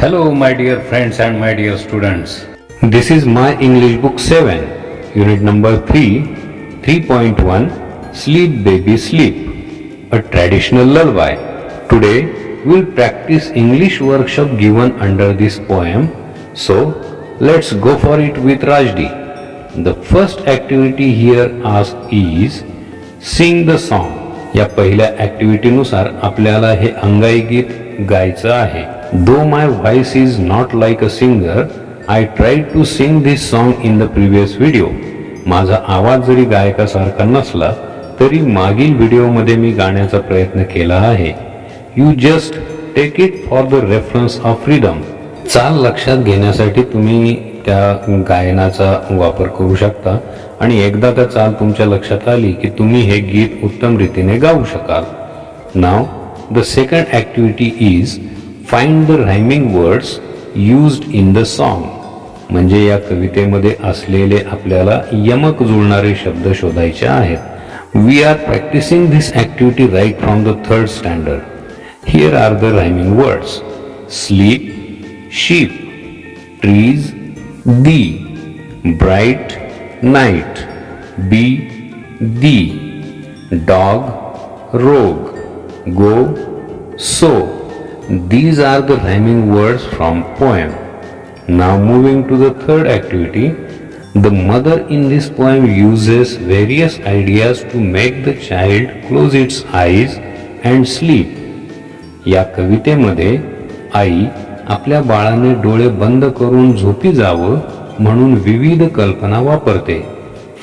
Hello, my dear friends and my dear students. This is my English book 7, unit number 3, 3.1 Sleep Baby Sleep, a traditional lullaby. Today we will practice English workshop given under this poem. So let's go for it with Rajdi. The first activity here asked is sing the song. या पहिल्या ॲक्टिव्हिटीनुसार आपल्याला हे अंगाई गीत गायचं आहे. Though my voice is not like a singer, I tried to sing this song in the previous video. माझा आवाज जरी गायकासारखा नसला तरी मागील व्हिडिओमध्ये मी गाण्याचा प्रयत्न केला आहे. You just take it for the reference of rhythm. चाल लक्षात घेण्यासाठी तुम्ही त्या गायनाचा वापर करू शकता आणि एकदा त्या चाल तुमच्या लक्षात आली की तुम्ही हे गीत उत्तम रीतीने गाऊ शकाल. नाव the second activity is find the rhyming words used in the song. म्हणजे या कवितेमध्ये असलेले आपल्याला यमक जुळणारे शब्द शोधायचे आहेत. We are practising this activity right from the third standard. Here are the rhyming words: sleep, sheep, trees, thee, bright, night, be, thee, dog, rogue, go, so. These are the rhyming words from poem. Now moving to the third activity, the mother in this poem uses various ideas to make the child close its eyes and sleep. या कवितेमध्ये आई आपल्या बाळाने डोळे बंद करून झोपी जावं म्हणून विविध कल्पना वापरते.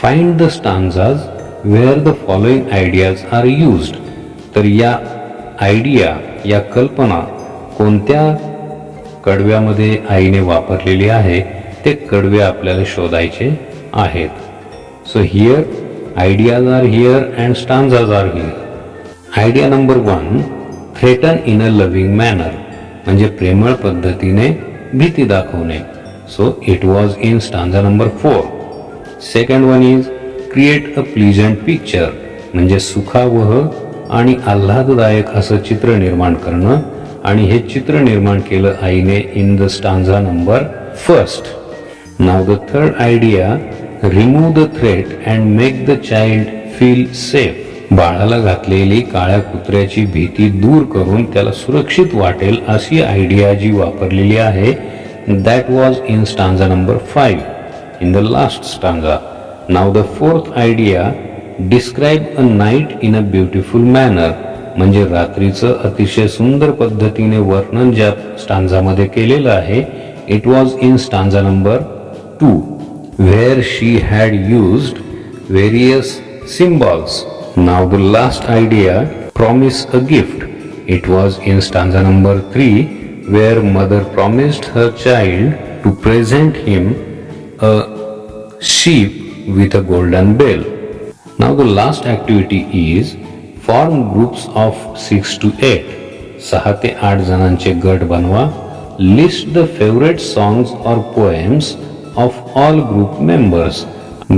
Find the stanzas where the following ideas are used. तर या आयडिया, या कल्पना कोणत्या कडव्यामध्ये आईने वापरलेली आहे ते कडवे आपल्याला शोधायचे आहेत. So here ideas are here and stanzas are here. Idea number 1, threaten in a loving manner, म्हणजे प्रेमळ पद्धतीने भीती दाखवणे. So it was in stanza number 4. Second one is create a pleasant picture, म्हणजे सुखावह आणि आल्हाददायक असं चित्र निर्माण करणं, आणि हे चित्र निर्माण केलं आईने in the stanza number 1. Now the third idea, remove the threat and make the child feel safe. बाळाला घातलेली काळ्या कुत्र्याची भीती दूर करून त्याला सुरक्षित वाटेल अशी आयडिया जी वापरलेली आहे, that was in stanza number 5, in the last stanza. Now the fourth idea, describe a night in a beautiful manner, म्हणजे रात्रीचं अतिशय सुंदर पद्धतीने वर्णन ज्या स्टांजामध्ये केलेलं आहे, it was in stanza number 2, where she had used various symbols. Now the last idea, promise a gift, it was in stanza number 3, where mother promised her child to present him a sheep with a golden bell. Now the last activity is form groups of 6 to 8. 6 ते 8 जणांचे गट बनवा. List the favorite songs or poems of all group members.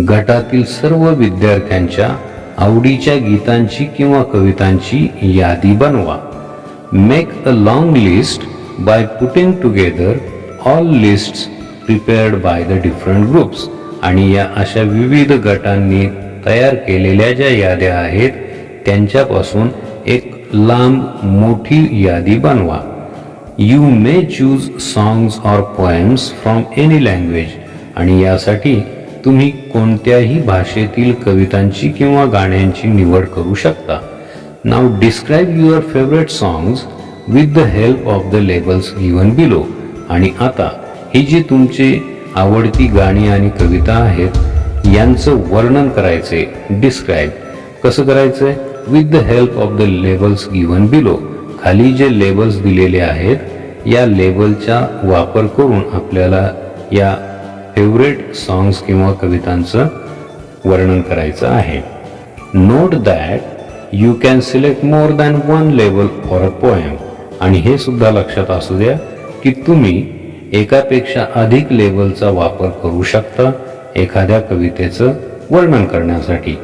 गटातील सर्व विद्यार्थ्यांच्या आवडीच्या गीतांची किंवा कवितांची यादी बनवा. Make a long list by putting together all lists prepared by the different groups. आणि या अशा विविध गटांनी तयार केलेल्या ज्या याद्या आहेत त्यांच्यापासून एक लांब मोठी यादी बनवा. You may choose songs or poems from any language. आणि यासाठी तुम्ही कोणत्याही भाषेतील कवितांची किंवा गाण्यांची निवड करू शकता. Now describe your favorite songs with the help of the labels given below. आणि आता ही जी तुमची आवडती गाणी आणि कविता आहेत यांचं वर्णन करायचे. डिस्क्राईब कसं करायचंय? With the help of the labels given below. खाली जे लेबल्स दिलेले आहेत या लेबलचा वापर करून आपल्याला या फेवरेट सॉंग्स किंवा कवितांचं वर्णन करायचं आहे. Note that you can select more than one label for a poem. आणि हे सुद्धा लक्षात असू द्या की तुम्ही एकापेक्षा अधिक लेबलचा वापर करू शकता एखाद्या कवितेचं वर्णन करण्यासाठी.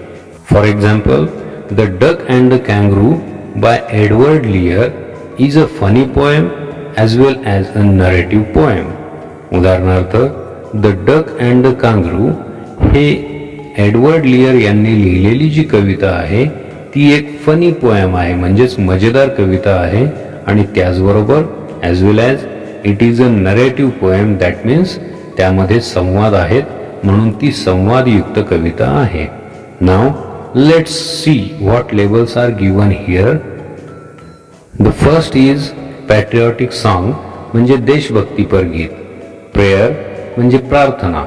For example, the duck and the kangaroo by Edward Lear is a funny poem as well as a narrative poem. उदाहरणार्थ the duck and the kangaroo हे एडवर्ड लियर यांनी लिहिलेली जी कविता आहे ती एक फनी पोएम आहे, म्हणजेच मजेदार कविता आहे. आणि त्याचबरोबर as well as it is a narrative poem, that means त्यामध्ये संवाद आहेत, म्हणून ती संवादयुक्त कविता आहे. Now let's see what labels are given here. The first is patriotic song म्हणजे देशभक्तीपर गीत, प्रेयर म्हणजे प्रार्थना,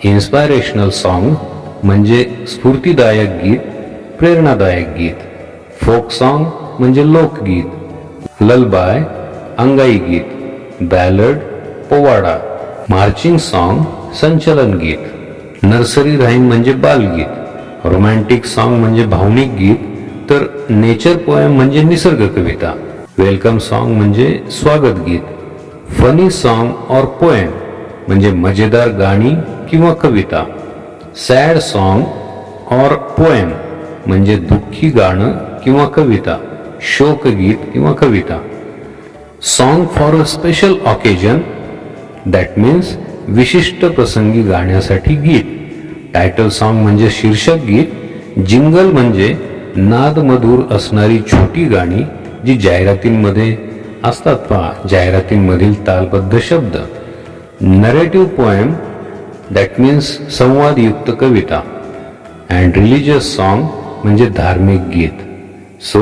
इन्स्पायरेशनल सॉन्ग म्हणजे स्फूर्तिदायक गीत, प्रेरणादायक गीत, फोक सॉन्ग म्हणजे लोकगीत, ललबाय अंगाई गीत, बॅलड पोवाडा, मार्चिंग सॉन्ग संचलन गीत, नर्सरी राईम म्हणजे बालगीत, रोमॅन्टिक सॉन्ग म्हणजे भावनिक गीत, तर नेचर पोएम म्हणजे निसर्ग कविता, वेलकम सॉन्ग म्हणजे स्वागत गीत, फनी सॉन्ग और पोएम म्हणजे मजेदार गाणी किंवा कविता, सॅड सॉन्ग और पोएम म्हणजे दुःखी गाणं किंवा कविता, शोकगीत किंवा कविता, song for a special occasion that means विशिष्ट प्रसंगी गाण्यासाठी गीत, टायटल सॉन्ग म्हणजे शीर्षक गीत, जिंगल म्हणजे नादमधूर असणारी छोटी गाणी जी जाहिरातींमध्ये असतात पहा, जाहिरातींमधील तालबद्ध शब्द, नरेटिव्ह पोएम दॅट मीन्स संवादयुक्त कविता, अँड रिलिजियस सॉन्ग म्हणजे धार्मिक गीत. So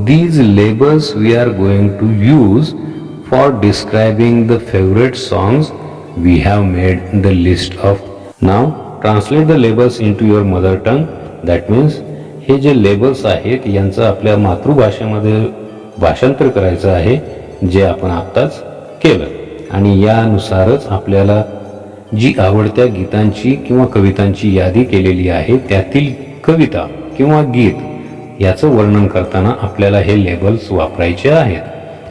these labels we are going to use for describing the favourite songs we have made the list of. Now translate the labels into your mother tongue, that means हे जे labels आहेत यांचं आपल्या मातृभाषेमध्ये भाषांतर करायचं आहे, जे आपण आत्ताच केलं. आणि यानुसारच आपल्याला जी आवडत्या गीतांची किंवा कवितांची यादी केलेली आहे त्यातील कविता किंवा गीत याचं वर्णन करताना आपल्याला हे लेबल्स वापरायचे आहेत.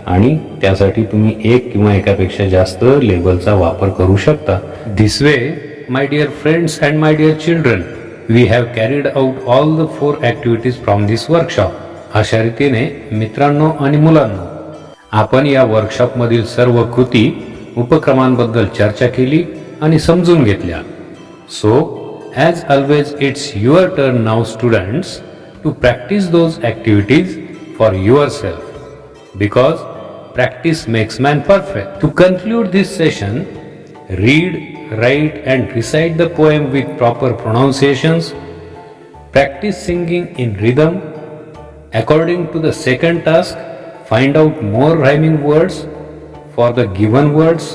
आणि त्यासाठी तुम्ही एक किंवा एकापेक्षा जास्त लेबलचा वापर करू शकता. This way, my dear friends and my dear children, we have carried out all the 4 activities from this workshop. अशा रीतीने मित्रांनो आणि मुलांनो आपण या वर्कशॉपमधील सर्व कृती उपक्रमांबद्दल चर्चा केली आणि समजून घेतल्या. So as always it's your turn now students to practise those activities for yourself because practice makes man perfect. To conclude this session, read, write and recite the poem with proper pronunciations, practice singing in rhythm. According to the second task, find out more rhyming words for the given words.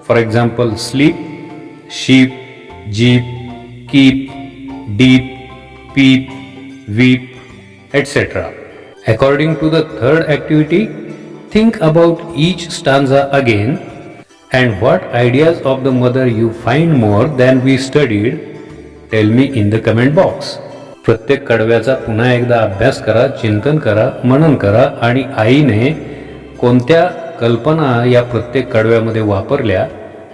For example, sleep, sheep, jeep, keep, deep, peep, weep, etc. According to the third activity, think about each stanza again and what ideas of the mother you find more than we studied, tell me in the comment box. प्रत्येक कडव्याचा पुन्हा एकदा अभ्यास करा, चिंतन करा, मनन करा आणि आईने कोणत्या कल्पना या प्रत्येक कडव्यामध्ये वापरल्या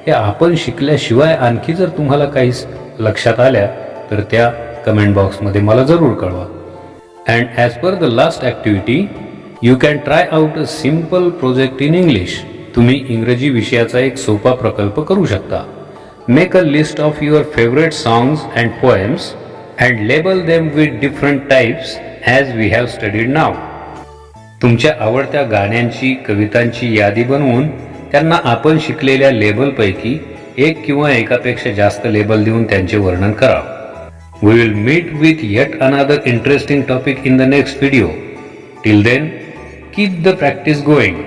हे आपण शिकल्याशिवाय आणखी जर तुम्हाला काही लक्षात आल्या तर त्या कमेंट बॉक्समध्ये मला जरूर कळवा. And as per the last activity you can try out a simple project in English. तुम्ही इंग्रजी विषयाचा एक सोपा प्रकल्प करू शकता. Make a list of your favourite songs and poems and label them with different types as we have studied now. तुमच्या आवडत्या गाण्यांची, कवितांची यादी बनवून त्यांना आपण शिकलेल्या लेबलपैकी एक किंवा एकापेक्षा जास्त लेबल देऊन त्यांचे वर्णन करा. We will meet with yet another interesting topic in the next video. Till then, keep the practice going.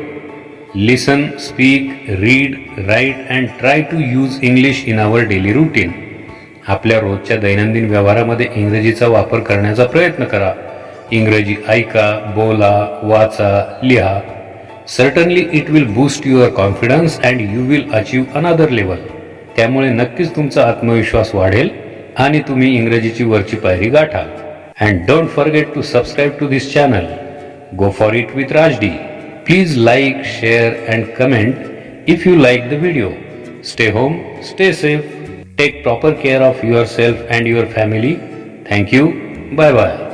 Listen, speak, read, write and try to use English in our daily routine. आपल्या रोजच्या दैनंदिन व्यवहारामध्ये इंग्रजीचा वापर करण्याचा प्रयत्न करा. इंग्रजी ऐका, बोला, वाचा, लिहा. Certainly it will boost your confidence and you will achieve another level. त्यामुळे नक्कीच तुमचा आत्मविश्वास वाढेल आणि तुम्ही इंग्रजीची वरची पायरी गाठाल. And don't forget to subscribe to this channel. Go for it with Rajdi. Please like, share and comment if you like the video. Stay home, stay safe, take proper care of yourself and your family. Thank you. Bye bye.